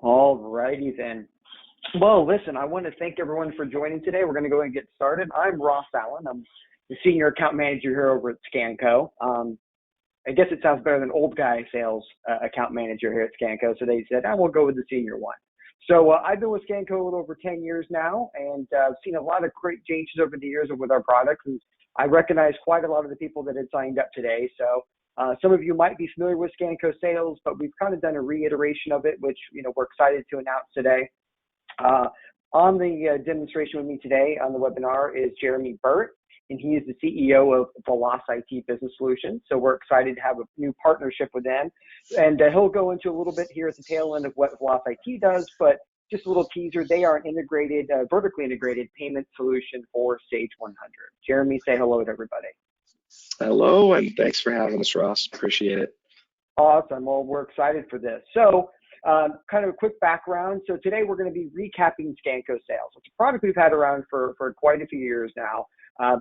All righty then. Well, listen, I want to thank everyone for joining today. We're going to go and get started. I'm Ross Allen. I'm the Senior Account Manager here over at Scanco. I guess it sounds better than old guy sales account manager here at Scanco. So they said, we'll go with the senior one. So I've been with Scanco a little over 10 years now, and I've seen a lot of great changes over the years with our products. And I recognize quite a lot of the people that had signed up today. So some of you might be familiar with Scanco Sales, but we've kind of done a reiteration of it, which we're excited to announce today. On the demonstration with me today on the webinar is Jeremy Burt, and he is the CEO of VelocIT Business Solutions. So we're excited to have a new partnership with them. And he'll go into a little bit here at the tail end of what VelocIT does, but just a little teaser. They are an integrated, vertically integrated payment solution for Sage 100. Jeremy, say hello to everybody. Hello, and thanks for having us, Ross. Appreciate it. Awesome. Well, we're excited for this. So kind of a quick background. So today we're going to be recapping Scanco Sales. It's a product we've had around for quite a few years now.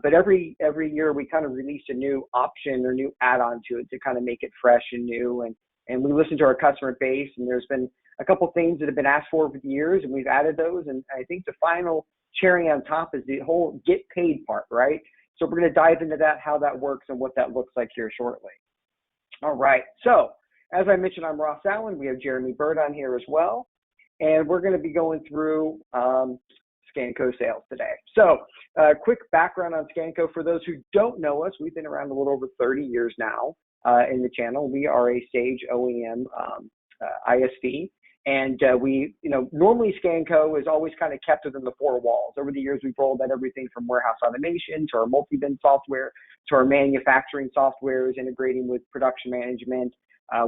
But every year we kind of release a new option or new add-on to it to kind of make it fresh and new. And we listen to our customer base, and there's been a couple things that have been asked for over the years, and we've added those. And I think the final cherry on top is the whole get paid part, right? So we're going to dive into that, how that works, and what that looks like here shortly. All right. So as I mentioned, I'm Ross Allen. We have Jeremy Burt on here as well. And we're going to be going through Scanco Sales today. So quick background on Scanco. For those who don't know us, we've been around a little over 30 years now in the channel. We are a Sage OEM ISV. And we, normally Scanco is always kind of kept within the four walls. Over the years, we've rolled out everything from warehouse automation to our multi-bin software to our manufacturing softwares, integrating with production management,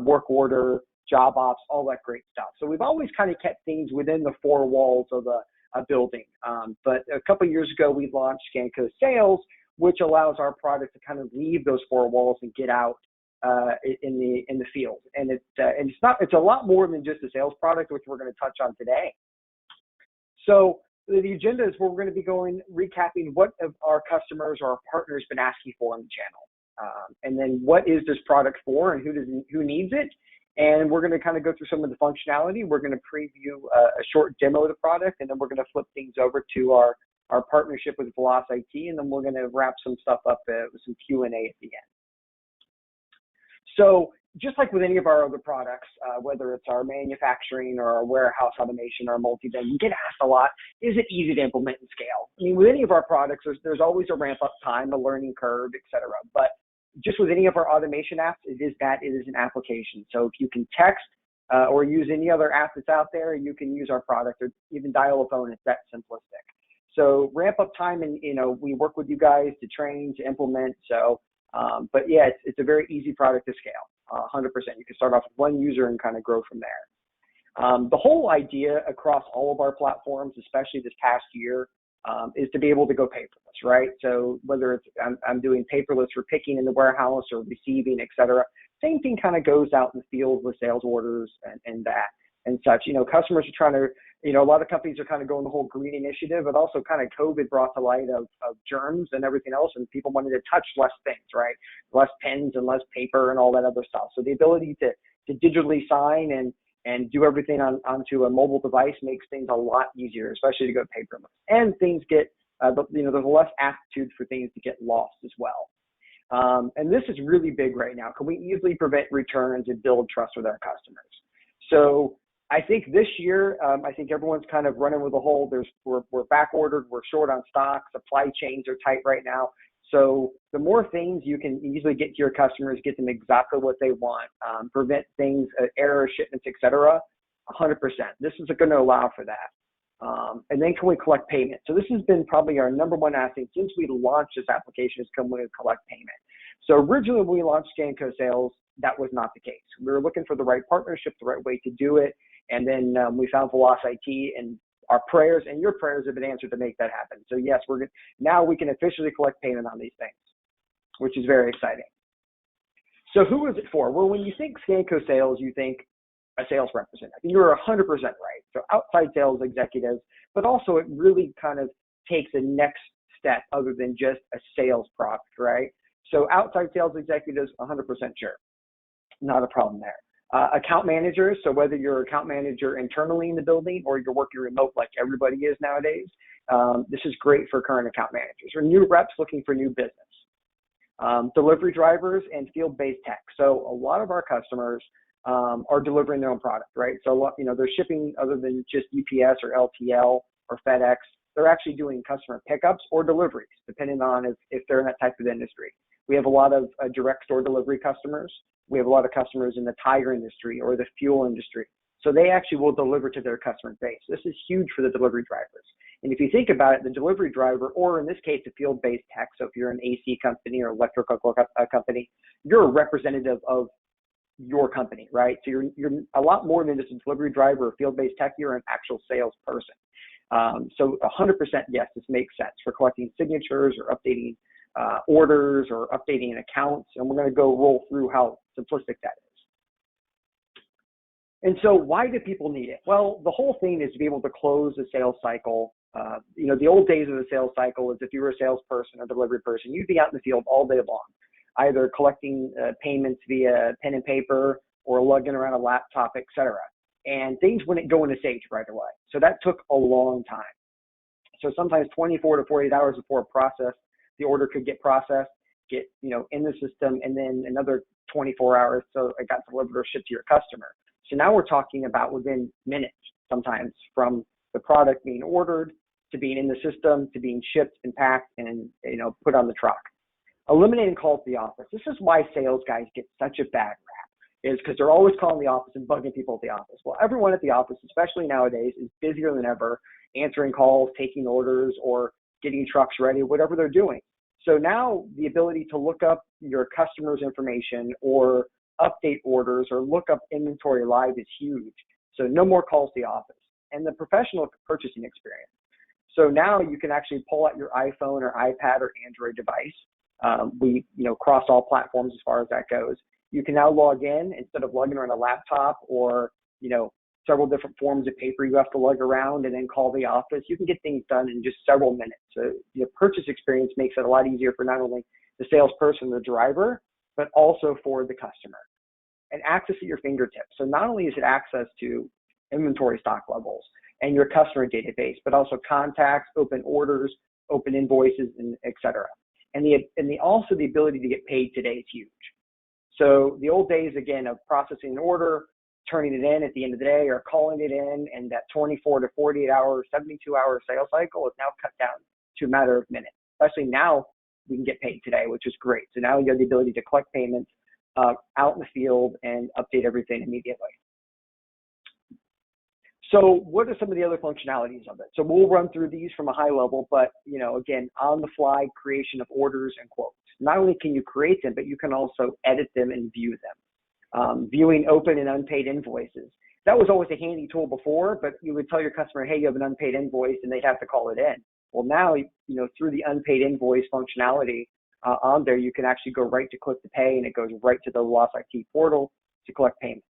work order, job ops, all that great stuff. So we've always kind of kept things within the four walls of a building. But a couple of years ago, we launched Scanco Sales, which allows our product to kind of leave those four walls and get out in the field. And it's a lot more than just a sales product, which we're going to touch on today. So the agenda is where we're going to be recapping what our customers or our partners been asking for on the channel, and then what is this product for and who needs it. And we're going to kind of go through some of the functionality. We're going to preview a short demo of the product, and then we're going to flip things over to our partnership with VelocIT, and then we're going to wrap some stuff up with some Q&A at the end. So just like with any of our other products, whether it's our manufacturing or our warehouse automation or multi-bin, we get asked a lot, is it easy to implement and scale? I mean, with any of our products, there's always a ramp-up time, a learning curve, et cetera. But just with any of our automation apps, it is an application. So if you can text or use any other app that's out there, you can use our product, or even dial a phone. It's that simplistic. So ramp-up time, and we work with you guys to train, to implement. So but yeah, it's a very easy product to scale, 100%. You can start off with one user and kind of grow from there. The whole idea across all of our platforms, especially this past year, is to be able to go paperless, right? So whether it's I'm doing paperless for picking in the warehouse or receiving, et cetera, same thing kind of goes out in the field with sales orders and that and such. Customers are trying to, a lot of companies are kind of going the whole green initiative, but also kind of COVID brought to light of germs and everything else, and people wanted to touch less things, right? Less pens and less paper and all that other stuff. So the ability to digitally sign and do everything onto a mobile device makes things a lot easier, especially to go paperless. And things get, there's less aptitude for things to get lost as well. And this is really big right now. Can we easily prevent returns and build trust with our customers? So I think this year, I think everyone's kind of running with a whole, we're back ordered, we're short on stock, supply chains are tight right now. So the more things you can easily get to your customers, get them exactly what they want, prevent things, error shipments, et cetera, 100%. This is going to allow for that. And then can we collect payment? So this has been probably our number one asking since we launched this application, is can we collect payment? So originally when we launched Scanco Sales, that was not the case. We were looking for the right partnership, the right way to do it. And then we found VelocIT, and our prayers and your prayers have been answered to make that happen. So yes, now we can officially collect payment on these things, which is very exciting. So who is it for? Well, when you think Scanco Sales, you think a sales representative. You're 100% right. So outside sales executives, but also it really kind of takes a next step other than just a sales product, right? So outside sales executives, 100% sure. Not a problem there. Account managers, so whether you're account manager internally in the building or you're working remote like everybody is nowadays, this is great for current account managers or new reps looking for new business. Delivery drivers and field-based tech. So a lot of our customers are delivering their own product, right? So, they're shipping other than just UPS or LTL or FedEx. They're actually doing customer pickups or deliveries, depending on if they're in that type of industry. We have a lot of direct store delivery customers. We have a lot of customers in the tire industry or the fuel industry. So they actually will deliver to their customer base. This is huge for the delivery drivers. And if you think about it, the delivery driver, or in this case, a field-based tech, so if you're an AC company or electrical company, you're a representative of your company, right? So you're a lot more than just a delivery driver or field-based tech. You're an actual salesperson. So 100% yes, this makes sense for collecting signatures or updating orders or updating accounts. And we're going to go roll through how simplistic that is. And so why do people need it? Well, the whole thing is to be able to close the sales cycle. The old days of the sales cycle is if you were a salesperson or delivery person, you'd be out in the field all day long, either collecting payments via pen and paper or lugging around a laptop, et cetera. And things wouldn't go into stage right away. So that took a long time. So sometimes 24 to 48 hours before the order could get processed, get in the system, and then another 24 hours so it got delivered or shipped to your customer. So now we're talking about within minutes sometimes from the product being ordered to being in the system to being shipped and packed and put on the truck. Eliminating calls to the office. This is why sales guys get such a bad rap, is because they're always calling the office and bugging people at the office. Well, everyone at the office, especially nowadays, is busier than ever, answering calls, taking orders, or getting trucks ready, whatever they're doing. So now the ability to look up your customer's information or update orders or look up inventory live is huge. So no more calls to the office. And the professional purchasing experience. So now you can actually pull out your iPhone or iPad or Android device. We cross all platforms as far as that goes. You can now log in instead of lugging around a laptop or several different forms of paper you have to lug around and then call the office. You can get things done in just several minutes. So the purchase experience makes it a lot easier for not only the salesperson, the driver, but also for the customer. And access at your fingertips. So not only is it access to inventory stock levels and your customer database, but also contacts, open orders, open invoices, and et cetera. And also the ability to get paid today is huge. So the old days, again, of processing an order, turning it in at the end of the day or calling it in, and that 24 to 48 hour, 72 hour sales cycle is now cut down to a matter of minutes. Especially now we can get paid today, which is great. So now you have the ability to collect payments out in the field and update everything immediately. So what are some of the other functionalities of it? So we'll run through these from a high level, but again, on the fly creation of orders and quotes. Not only can you create them, but you can also edit them and view them. Viewing open and unpaid invoices. That was always a handy tool before, but you would tell your customer, hey, you have an unpaid invoice, and they'd have to call it in. Well, now, through the unpaid invoice functionality on there, you can actually go right to click to pay, and it goes right to the VelocIT portal to collect payments.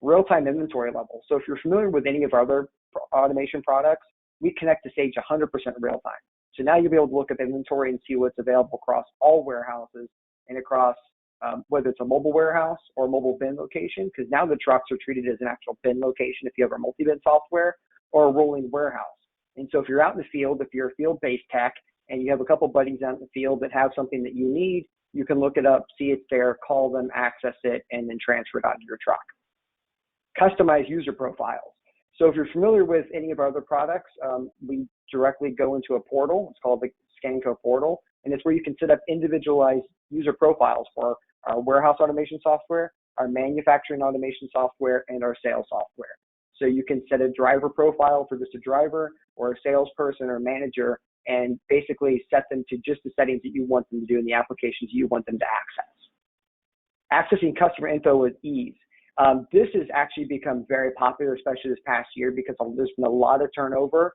Real-time inventory level. So if you're familiar with any of our other automation products, we connect to Sage 100% real time. So now you'll be able to look at inventory and see what's available across all warehouses and across whether it's a mobile warehouse or a mobile bin location, because now the trucks are treated as an actual bin location if you have our multi-bin software, or a rolling warehouse. And so if you're out in the field, if you're a field-based tech and you have a couple buddies out in the field that have something that you need, you can look it up, see it's there, call them, access it, and then transfer it onto your truck. Customize user profiles. So if you're familiar with any of our other products, we directly go into a portal. It's called the Scanco portal, and it's where you can set up individualized user profiles for our warehouse automation software, our manufacturing automation software, and our sales software. So you can set a driver profile for just a driver or a salesperson or manager, and basically set them to just the settings that you want them to do in the applications you want them to access. Accessing customer info with ease. This has actually become very popular, especially this past year, because there's been a lot of turnover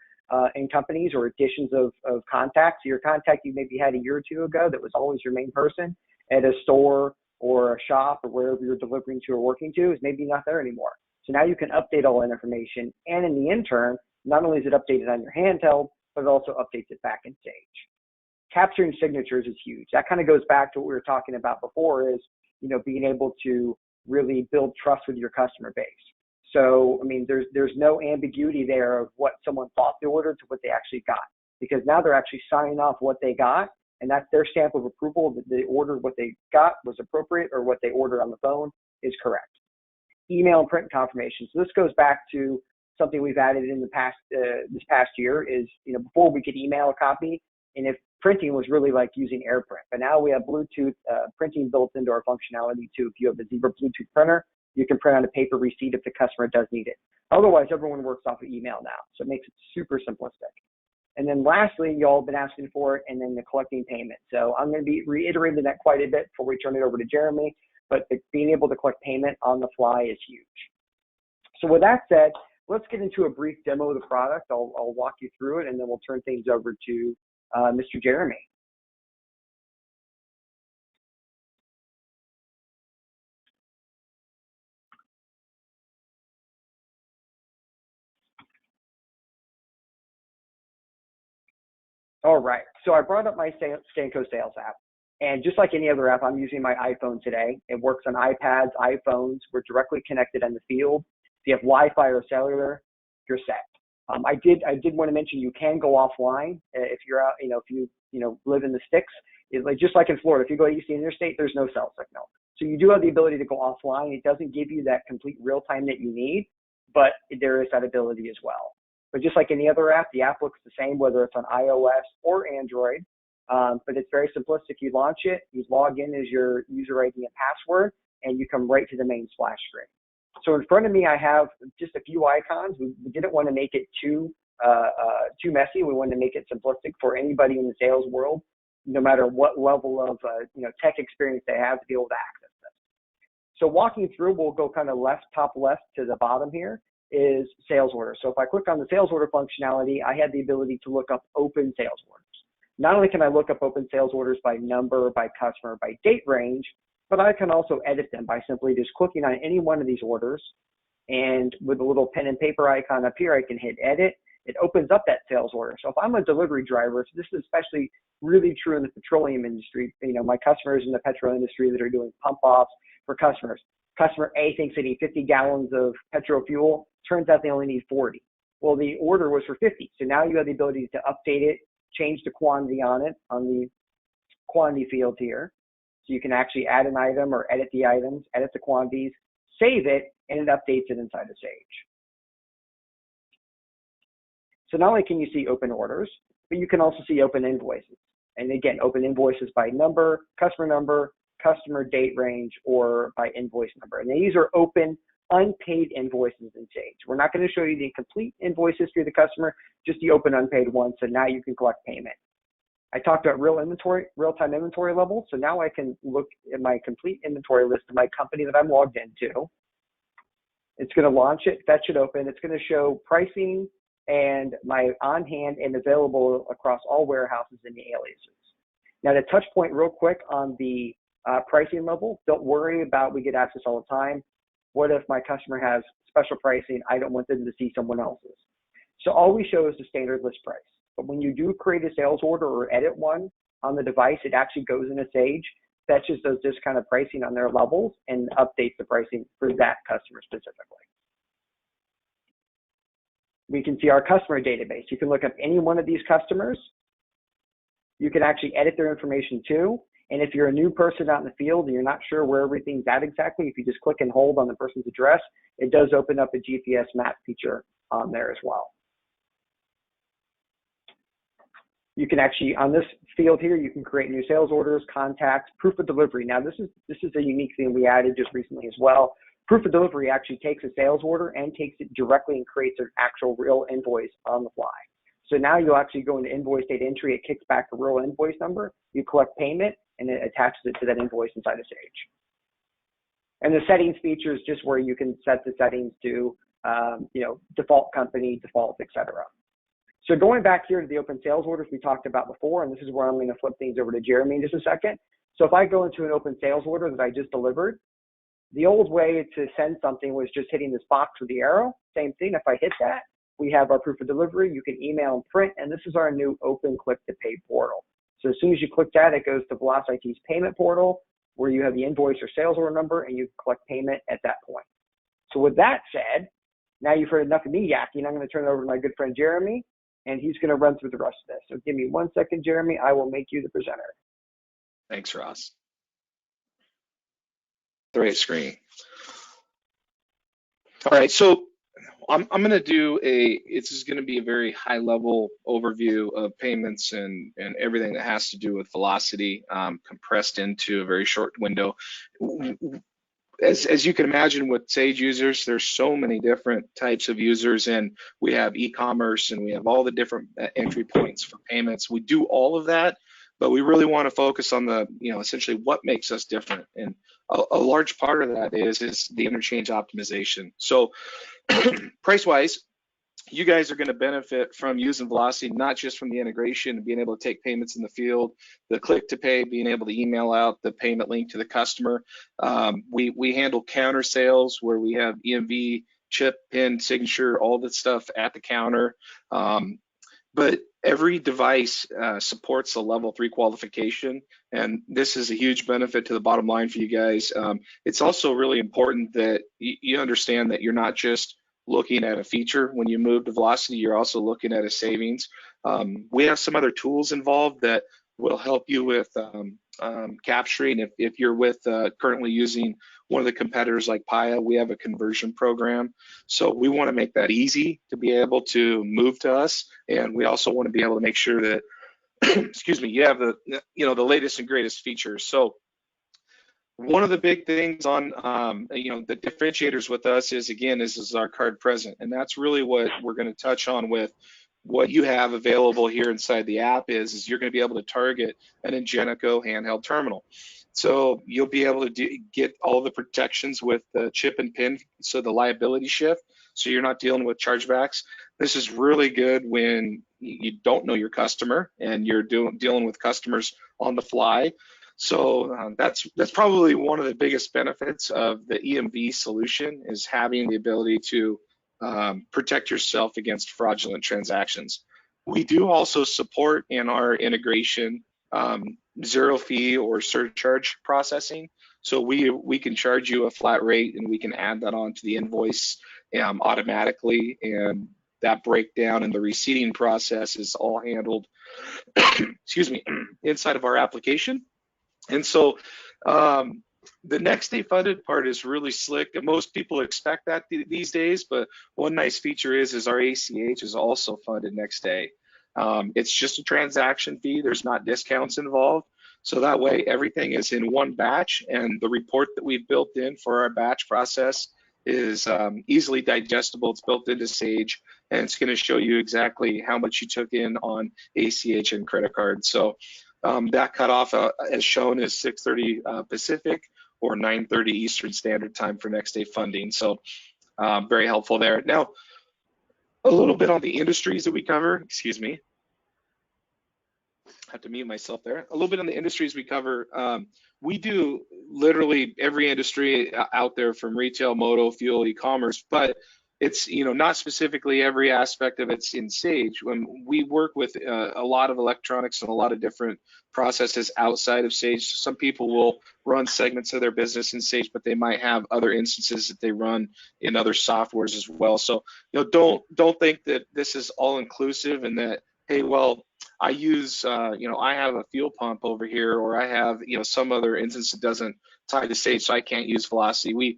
in companies or additions of contacts. Your contact you maybe had a year or two ago that was always your main person at a store or a shop or wherever you're delivering to or working to is maybe not there anymore. So now you can update all that information. And in the interim, not only is it updated on your handheld, but it also updates it back in Sage. Capturing signatures is huge. That kind of goes back to what we were talking about before is, being able to really build trust with your customer base. So, I mean, there's no ambiguity there of what someone thought they ordered to what they actually got, because now they're actually signing off what they got, and that's their stamp of approval that they ordered what they got was appropriate, or what they ordered on the phone is correct. Email and print confirmation. So this goes back to something we've added in the past, this past year is, before we could email a copy, and if printing was really like using AirPrint, but now we have Bluetooth printing built into our functionality too. If you have the Zebra Bluetooth printer, you can print on a paper receipt if the customer does need it. Otherwise, everyone works off of email now, so it makes it super simplistic. And then lastly, y'all have been asking for it, and then the collecting payment. So I'm going to be reiterating that quite a bit before we turn it over to Jeremy, but being able to collect payment on the fly is huge. So with that said, let's get into a brief demo of the product. I'll walk you through it, and then we'll turn things over to Mr. Jeremy. All right, so I brought up my Scanco Sales app, and just like any other app, I'm using my iPhone today. It works on iPads, iPhones. We're directly connected in the field. If you have Wi-Fi or cellular, you're set. I did want to mention you can go offline if you're out, if you live in the sticks. Just like in Florida, if you go east the interstate, there's no cell signal. So you do have the ability to go offline. It doesn't give you that complete real time that you need, but there is that ability as well. But just like any other app, the app looks the same, whether it's on iOS or Android. But it's very simplistic. You launch it, you log in as your user ID and password, and you come right to the main splash screen. So in front of me, I have just a few icons. We didn't want to make it too messy. We wanted to make it simplistic for anybody in the sales world, no matter what level of tech experience they have to be able to access this. So walking through, we'll go kind of top left to the bottom here is sales order. So if I click on the sales order functionality, I had the ability to look up open sales orders. Not only can I look up open sales orders by number, by customer, by date range, but I can also edit them by simply just clicking on any one of these orders. And with a little pen and paper icon up here, I can hit edit. It opens up that sales order. So if I'm a delivery driver, so this is especially really true in the petroleum industry. My customers in the petrol industry that are doing pump offs for customers. Customer A thinks they need 50 gallons of petrol fuel. Turns out they only need 40. Well, the order was for 50. So now you have the ability to update it, change the quantity on it, on the quantity field here. So you can actually add an item or edit the items, edit the quantities, save it, and it updates it inside of Sage. So not only can you see open orders, but you can also see open invoices. And again, open invoices by number, customer date range, or by invoice number. And these are open, unpaid invoices in Sage. We're not going to show you the complete invoice history of the customer, just the open unpaid ones. So now you can collect payment. I talked about real-time inventory levels. So now I can look at my complete inventory list of my company that I'm logged into. It's going to launch it, fetch it open. It's going to show pricing and my on-hand and available across all warehouses and the aliases. Now to touch point real quick on the pricing level, don't worry about we get access all the time. What if my customer has special pricing? I don't want them to see someone else's. So all we show is the standard list price. But when you do create a sales order or edit one on the device, it actually goes into Sage, fetches those discounted pricing on their levels, and updates the pricing for that customer specifically. We can see our customer database. You can look up any one of these customers. You can actually edit their information too. And if you're a new person out in the field and you're not sure where everything's at exactly, if you just click and hold on the person's address, it does open up a GPS map feature on there as well. You can actually, on this field here, you can create new sales orders, contacts, proof of delivery. Now, this is a unique thing we added just recently as well. Proof of delivery actually takes a sales order and takes it directly and creates an actual real invoice on the fly. So now you'll actually go into invoice date entry. It kicks back the real invoice number. You collect payment, and it attaches it to that invoice inside of Sage. And the settings feature is just where you can set the settings to, default company, default, etc. So going back here to the open sales orders we talked about before, and this is where I'm going to flip things over to Jeremy in just a second. So if I go into an open sales order that I just delivered, the old way to send something was just hitting this box with the arrow. Same thing, if I hit that, we have our proof of delivery. You can email and print, and this is our new open click to pay portal. So as soon as you click that, it goes to VelocIT's payment portal. where you have the invoice or sales order number and you collect payment at that point. So with that said, now you've heard enough of me yakking. I'm going to turn it over to my good friend Jeremy, and he's going to run through the rest of this. So give me 1 second, Jeremy. I will make you the presenter. Thanks, Ross. The right screen. All right, so I'm going to do this is going to be a very high level overview of payments and everything that has to do with VelocIT, compressed into a very short window. As you can imagine, with Sage users, there's so many different types of users, and we have e-commerce and we have all the different entry points for payments. We do all of that, but we really want to focus on the, essentially what makes us different. And a large part of that is the interchange optimization. So price-wise, you guys are going to benefit from using VelocIT, not just from the integration and being able to take payments in the field, the click to pay, being able to email out the payment link to the customer. We handle counter sales where we have EMV, chip, PIN, signature, all that stuff at the counter. But every device supports a level 3 qualification, and this is a huge benefit to the bottom line for you guys. It's also really important that you understand that you're not just looking at a feature. When you move to VelocIT, you're also looking at a savings. We have some other tools involved that will help you with capturing. If you're with currently using one of the competitors like Paya, we have a conversion program. So we want to make that easy to be able to move to us, and we also want to be able to make sure that excuse me, you have the latest and greatest features. So one of the big things on the differentiators with us is our card present, and that's really what we're going to touch on with what you have available here inside the app is you're going to be able to target an Ingenico handheld terminal. So you'll be able to get all the protections with the chip and PIN, so the liability shift, so you're not dealing with chargebacks. This is really good when you don't know your customer and you're dealing with customers on the fly. So that's probably one of the biggest benefits of the EMV solution, is having the ability to protect yourself against fraudulent transactions. We do also support in our integration zero fee or surcharge processing. So we can charge you a flat rate and we can add that onto the invoice automatically, and that breakdown and the receipting process is all handled excuse me, inside of our application. And so the next day funded part is really slick, and most people expect that these days, but one nice feature is our ACH is also funded next day. It's just a transaction fee. There's not discounts involved. So that way everything is in one batch, and the report that we've built in for our batch process is easily digestible. It's built into Sage, and it's going to show you exactly how much you took in on ACH and credit card. So that cutoff, as shown, is 6:30 Pacific or 9:30 Eastern Standard Time for next day funding. So very helpful there. Now, a little bit on the industries that we cover. Excuse me. I have to mute myself there. A little bit on the industries we cover. We do literally every industry out there, from retail, moto, fuel, e-commerce, but it's not specifically every aspect of it's in Sage. When we work with a lot of electronics and a lot of different processes outside of Sage, so some people will run segments of their business in Sage, but they might have other instances that they run in other softwares as well. So don't think that this is all inclusive and that, hey, well, I use I have a fuel pump over here, or I have some other instance that doesn't tie to Sage, so I can't use VelocIT.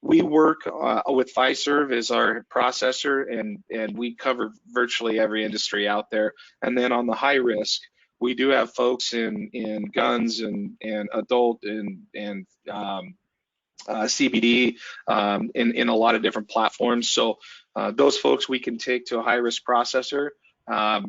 We work with Fiserv as our processor, and we cover virtually every industry out there. And then on the high risk, we do have folks in guns and adult and CBD in a lot of different platforms. So those folks we can take to a high risk processor,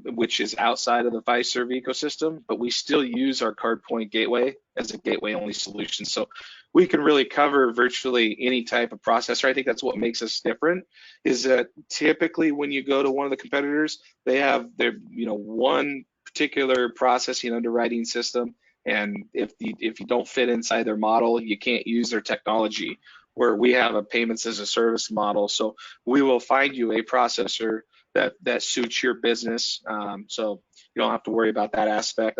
which is outside of the Fiserv ecosystem, but we still use our CardPoint gateway as a gateway only solution. So we can really cover virtually any type of processor. I think that's what makes us different, is that typically when you go to one of the competitors, they have their one particular processing underwriting system, and if you don't fit inside their model, you can't use their technology. Where we have a payments as a service model, so we will find you a processor that suits your business, so you don't have to worry about that aspect.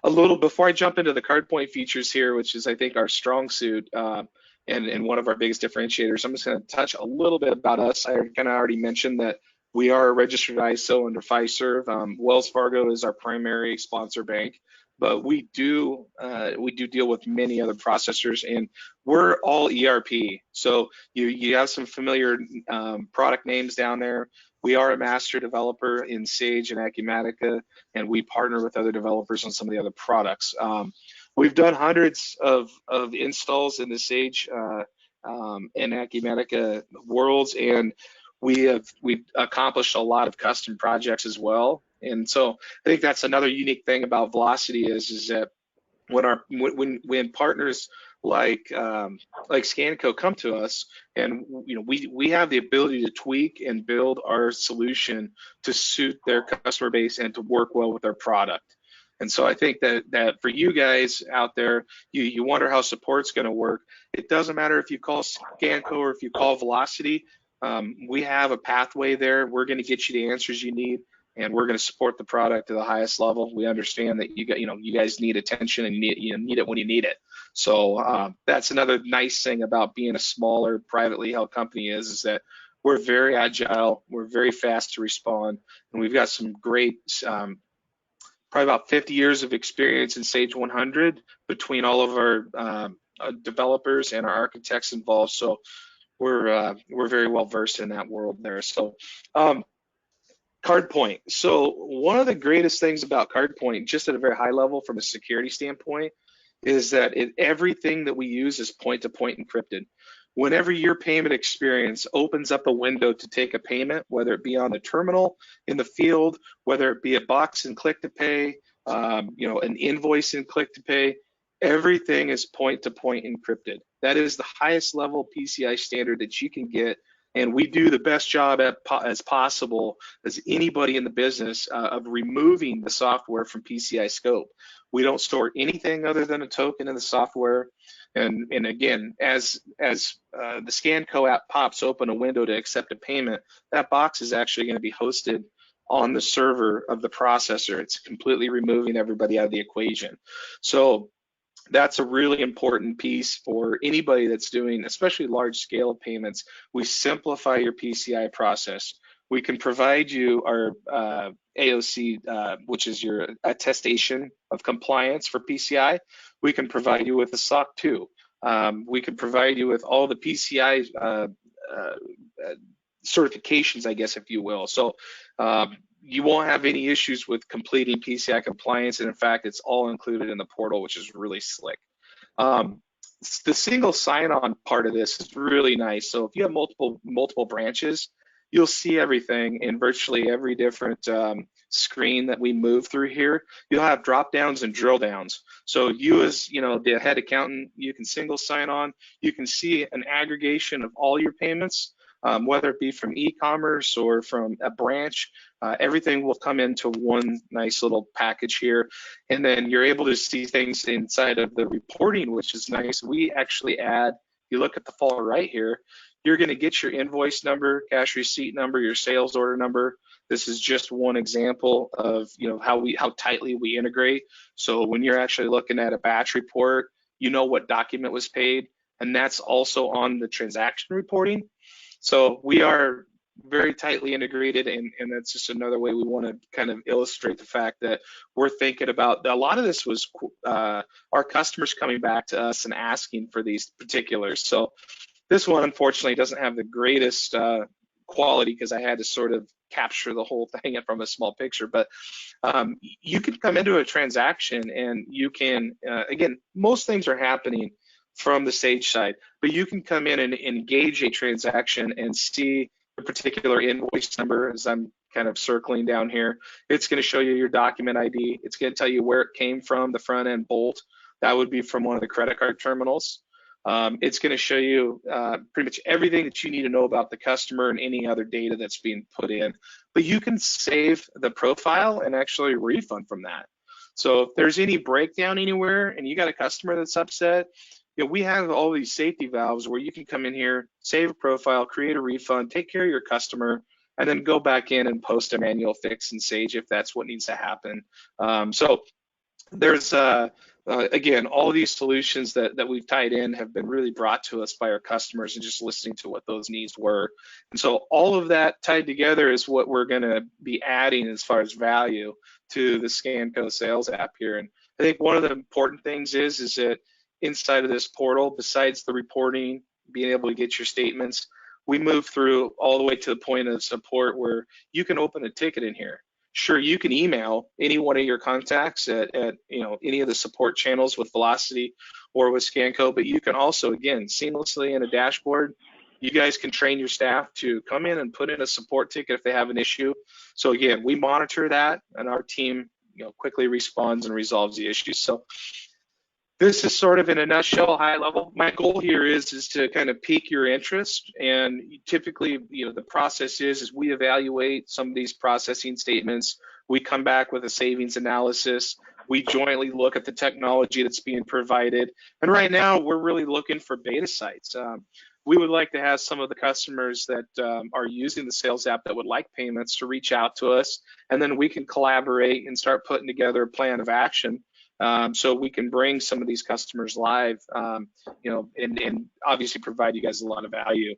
a little before I jump into the card point features here, which is I think our strong suit and one of our biggest differentiators. I'm just going to touch a little bit about us. I kind of already mentioned that we are a registered ISO under Fiserv. Wells Fargo is our primary sponsor bank, but we do deal with many other processors, and we're all ERP. So you have some familiar product names down there. We are a master developer in Sage and Acumatica, and we partner with other developers on some of the other products. We've done hundreds of installs in the Sage and Acumatica worlds, and we've accomplished a lot of custom projects as well. And so I think that's another unique thing about VelocIT is that when partners like Scanco come to us, and we have the ability to tweak and build our solution to suit their customer base and to work well with their product. And so I think that for you guys out there, you wonder how support's going to work. It doesn't matter if you call Scanco or if you call VelocIT. We have a pathway there. We're going to get you the answers you need, and we're going to support the product to the highest level. We understand that you guys need attention and you need it when you need it. So that's another nice thing about being a smaller, privately held company is that we're very agile, we're very fast to respond, and we've got some great, probably about 50 years of experience in Sage 100 between all of our developers and our architects involved. So we're very well versed in that world there. So CardPoint. So one of the greatest things about CardPoint, just at a very high level from a security standpoint, is that everything that we use is point-to-point encrypted. Whenever your payment experience opens up a window to take a payment, whether it be on the terminal, in the field, whether it be a box and click to pay, an invoice and click to pay, everything is point-to-point encrypted. That is the highest level PCI standard that you can get, and we do the best job as possible as anybody in the business of removing the software from PCI scope. We don't store anything other than a token in the software. And again, as the Scanco app pops open a window to accept a payment, that box is actually going to be hosted on the server of the processor. It's completely removing everybody out of the equation. So that's a really important piece for anybody that's doing, especially large scale payments. We simplify your PCI process. We can provide you our AOC, which is your attestation of compliance for PCI. We can provide you with a SOC 2. We can provide you with all the PCI certifications, I guess, if you will. So you won't have any issues with completing PCI compliance, and in fact, it's all included in the portal, which is really slick. The single sign-on part of this is really nice. So if you have multiple branches, you'll see everything in virtually every different screen that we move through here. You'll have drop downs and drill downs. So you as the head accountant, you can single sign on. You can see an aggregation of all your payments, whether it be from e-commerce or from a branch. Everything will come into one nice little package here. And then you're able to see things inside of the reporting, which is nice. We actually add, you look at the far right here, you're going to get your invoice number, cash receipt number, your sales order number. This is just one example of how tightly we integrate. So when you're actually looking at a batch report, you know what document was paid, and that's also on the transaction reporting. So we are very tightly integrated, and that's just another way we want to kind of illustrate the fact that we're thinking about a lot of this was our customers coming back to us and asking for these particulars. So this one, unfortunately, doesn't have the greatest quality because I had to sort of capture the whole thing from a small picture. But you can come into a transaction and you can, again, most things are happening from the Sage side, but you can come in and engage a transaction and see a particular invoice number. As I'm kind of circling down here, it's going to show you your document ID. It's going to tell you where it came from, the front end bolt. That would be from one of the credit card terminals. It's going to show you pretty much everything that you need to know about the customer and any other data that's being put in. But you can save the profile and actually refund from that. So if there's any breakdown anywhere and you got a customer that's upset, we have all these safety valves where you can come in here, save a profile, create a refund, take care of your customer, and then go back in and post a manual fix in Sage if that's what needs to happen. So there's again, all of these solutions that we've tied in have been really brought to us by our customers and just listening to what those needs were. And so all of that tied together is what we're going to be adding as far as value to the Scanco sales app here. And I think one of the important things is that inside of this portal, besides the reporting, being able to get your statements, we move through all the way to the point of support where you can open a ticket in here. Sure, you can email any one of your contacts at any of the support channels with VelocIT or with Scanco, but you can also, again, seamlessly in a dashboard, you guys can train your staff to come in and put in a support ticket if they have an issue. So again, we monitor that, and our team quickly responds and resolves the issues. So this is sort of in a nutshell, high level. My goal here is to kind of pique your interest, and typically, the process is we evaluate some of these processing statements. We come back with a savings analysis. We jointly look at the technology that's being provided, and right now we're really looking for beta sites. We would like to have some of the customers that are using the sales app that would like payments to reach out to us, and then we can collaborate and start putting together a plan of action. So we can bring some of these customers live, and obviously provide you guys a lot of value.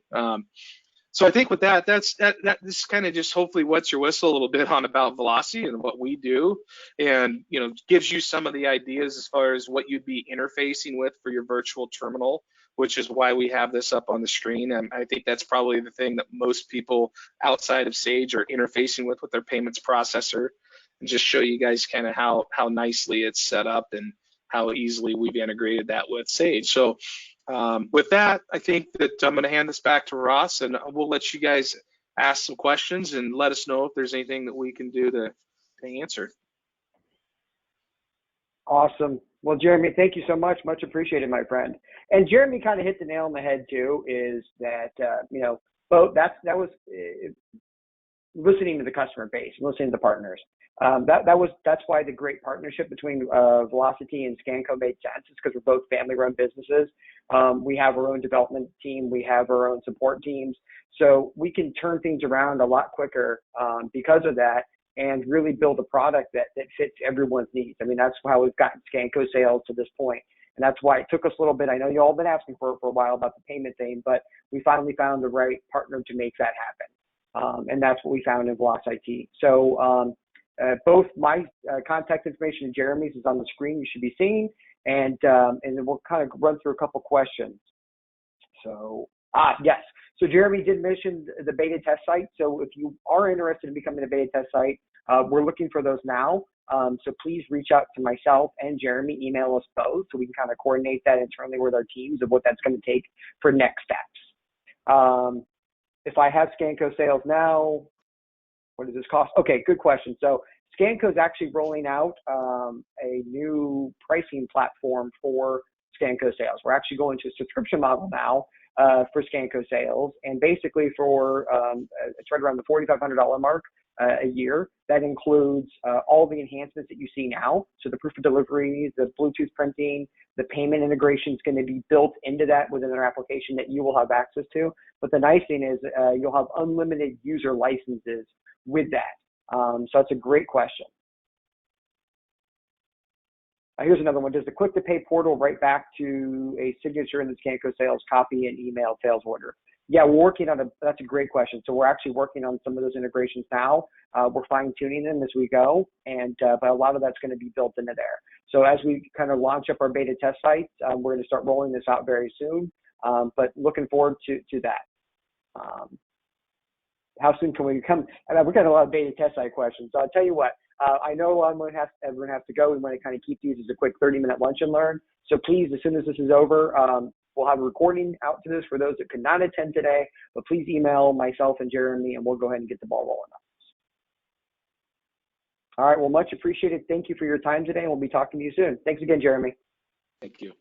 So I think with that, this is kind of just hopefully what's your whistle a little bit on about VelocIT and what we do, and gives you some of the ideas as far as what you'd be interfacing with for your virtual terminal, which is why we have this up on the screen. And I think that's probably the thing that most people outside of Sage are interfacing with their payments processor, and just show you guys kind of how nicely it's set up and how easily we've integrated that with Sage. So with that, I think that I'm going to hand this back to Ross, and we'll let you guys ask some questions and let us know if there's anything that we can do to answer. Awesome. Well, Jeremy, thank you so much. Much appreciated, my friend. And Jeremy kind of hit the nail on the head too, is that, both that was listening to the customer base, listening to the partners. That's why the great partnership between VelocIT and Scanco made sense. It's because we're both family-run businesses. We have our own development team, we have our own support teams, so we can turn things around a lot quicker because of that, and really build a product that fits everyone's needs. I mean, that's how we've gotten Scanco sales to this point, and that's why it took us a little bit. I know you all been asking for a while about the payment thing, but we finally found the right partner to make that happen, and that's what we found in VelocIT. So. Both my contact information and Jeremy's is on the screen. You should be seeing, and then we'll kind of run through a couple questions. So yes. So Jeremy did mention the beta test site. So if you are interested in becoming a beta test site, we're looking for those now. So please reach out to myself and Jeremy. Email us both so we can kind of coordinate that internally with our teams of what that's going to take for next steps. If I have Scanco sales now, what does this cost? Okay, good question. So Scanco is actually rolling out a new pricing platform for Scanco sales. We're actually going to a subscription model now for Scanco sales, and basically for it's right around the $4,500 mark a year. That includes all the enhancements that you see now. So the proof of delivery, the Bluetooth printing, the payment integration is going to be built into that within our application that you will have access to. But the nice thing is you'll have unlimited user licenses with that. So that's a great question. Here's another one. Does the click to pay portal write back to a signature in the Scanco sales copy and email sales order? Yeah, we're working on that's a great question. So we're actually working on some of those integrations now. We're fine tuning them as we go, and but a lot of that's going to be built into there. So as we kind of launch up our beta test sites, we're going to start rolling this out very soon, but looking forward to that. How soon can we come? We've got a lot of beta test site questions. So I'll tell you what, I know everyone has to go. We want to kind of keep these as a quick 30-minute lunch and learn. So please, as soon as this is over, we'll have a recording out to this for those that could not attend today, but please email myself and Jeremy, and we'll go ahead and get the ball rolling on this. All right, well, much appreciated. Thank you for your time today, and we'll be talking to you soon. Thanks again, Jeremy. Thank you.